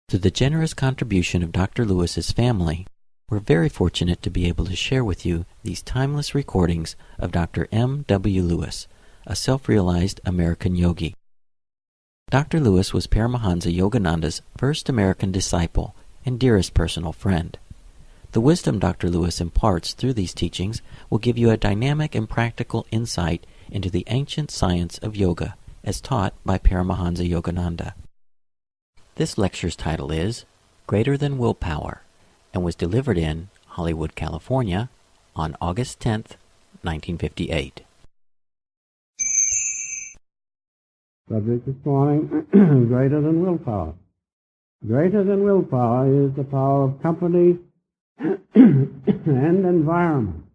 Through the generous contribution of Dr. Lewis's family, we're very fortunate to be able to share with you these timeless recordings of Dr. M. W. Lewis, a self-realized American yogi. Dr. Lewis was Paramahansa Yogananda's first American disciple and dearest personal friend. The wisdom Dr. Lewis imparts through these teachings will give you a dynamic and practical insight into the ancient science of yoga as taught by Paramahansa Yogananda. This lecture's title is Greater Than Willpower and was delivered in Hollywood, California on August 10th, 1958. Subject this morning, greater than willpower. Greater than willpower is the power of company and environment.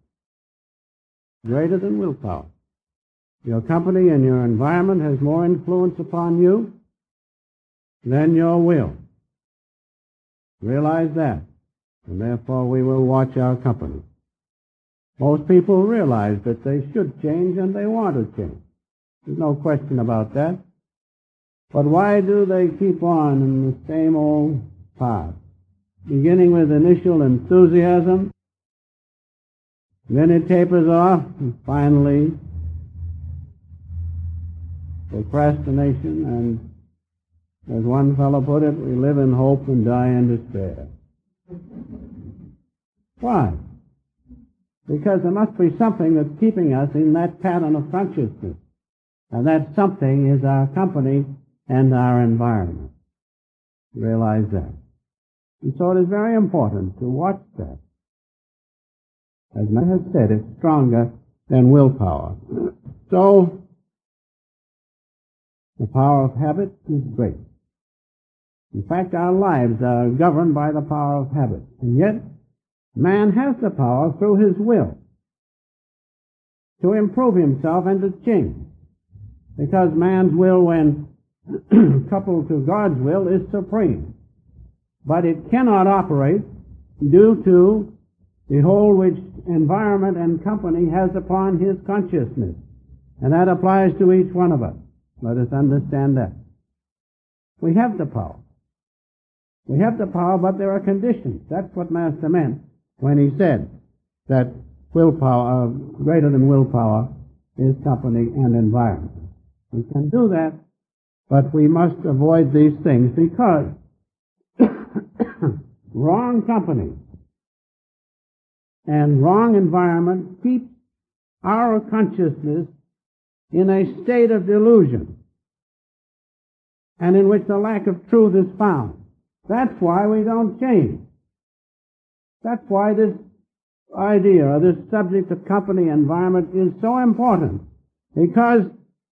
Greater than willpower. Your company and your environment has more influence upon you than your will. Realize that, and therefore we will watch our company. Most people realize that they should change and they want to change. There's no question about that. But why do they keep on in the same old path? Beginning with initial enthusiasm, then it tapers off, and finally procrastination, and as one fellow put it, we live in hope and die in despair. Why? Because there must be something that's keeping us in that pattern of consciousness. And that something is our company and our environment. Realize that. And so it is very important to watch that. As I have said, it's stronger than willpower. So, the power of habit is great. In fact, our lives are governed by the power of habit. And yet, man has the power through his will to improve himself and to change. Because man's will, when coupled to God's will, is supreme. But it cannot operate due to the hold which environment and company has upon his consciousness. And that applies to each one of us. Let us understand that. We have the power. We have the power, but there are conditions. That's what Master meant when he said that willpower, greater than willpower, is company and environment. We can do that, but we must avoid these things because wrong company and wrong environment keep our consciousness in a state of delusion and in which the lack of truth is found. That's why we don't change. That's why this idea or this subject of company environment is so important, because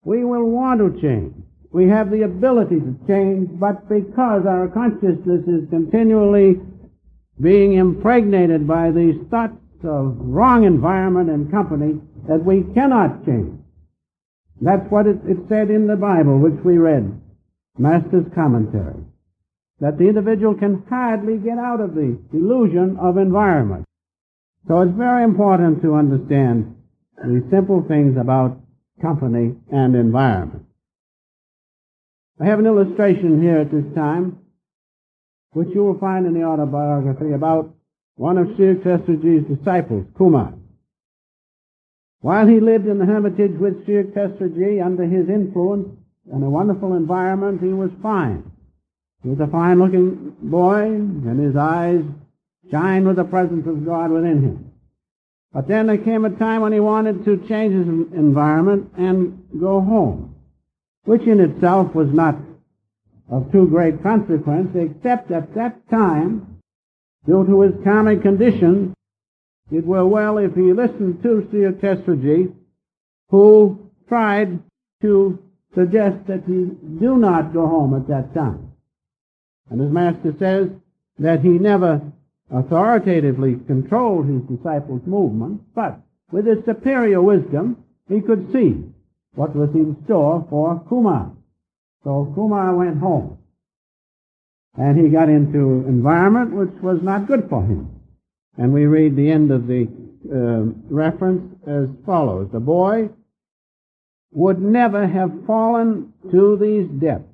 we will want to change. We have the ability to change, but because our consciousness is continually being impregnated by these thoughts of wrong environment and company, that we cannot change. That's what it said in the Bible, which we read, Master's commentary, that the individual can hardly get out of the illusion of environment. So it's very important to understand these simple things about company and environment. I have an illustration here at this time, which you will find in the autobiography, about one of Sri Yukteswarji's disciples, Kumar. While he lived in the hermitage with Sri Yukteswarji, under his influence and a wonderful environment, he was fine. He was a fine-looking boy, and his eyes shined with the presence of God within him. But then there came a time when he wanted to change his environment and go home, which in itself was not of too great consequence, except at that time, due to his karmic condition, it were well if he listened to Sri Yukteswarji, who tried to suggest that he do not go home at that time. And his Master says that he never authoritatively controlled his disciples' movement, but with his superior wisdom, he could see what was in store for Kumar. So Kumar went home, and he got into environment which was not good for him. And we read the end of the reference as follows. The boy would never have fallen to these depths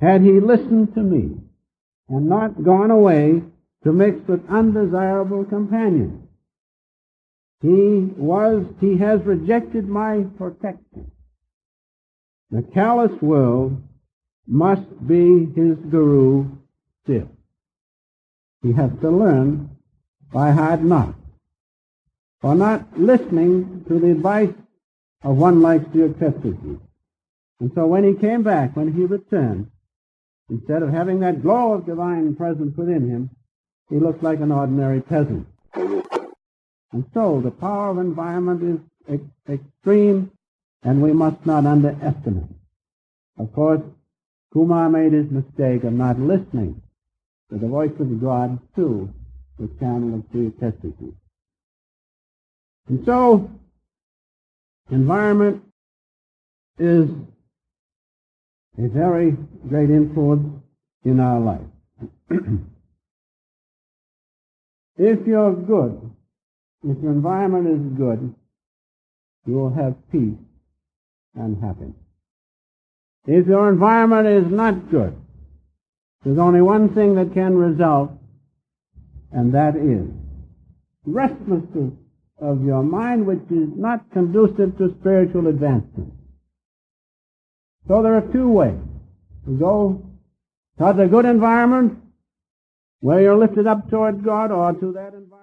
had he listened to me and not gone away to mix with undesirable companions. He has rejected my protection. The callous world must be his guru still. He has to learn by hard knocks, for not listening to the advice of one like Stuart Chesterton. And so when he came back, when he returned, instead of having that glow of divine presence within him, he looked like an ordinary peasant. And so the power of environment is extreme, and we must not underestimate it. Of course, Kumar made his mistake of not listening to the voice of God through the channel of Stuart Chesterton. And so, environment is a very great influence in our life. If you're good, if your environment is good, you will have peace and happiness. If your environment is not good, there's only one thing that can result, and that is restlessness of your mind, which is not conducive to spiritual advancement. So there are two ways. You go towards a good environment, where you're lifted up toward God, or to that environment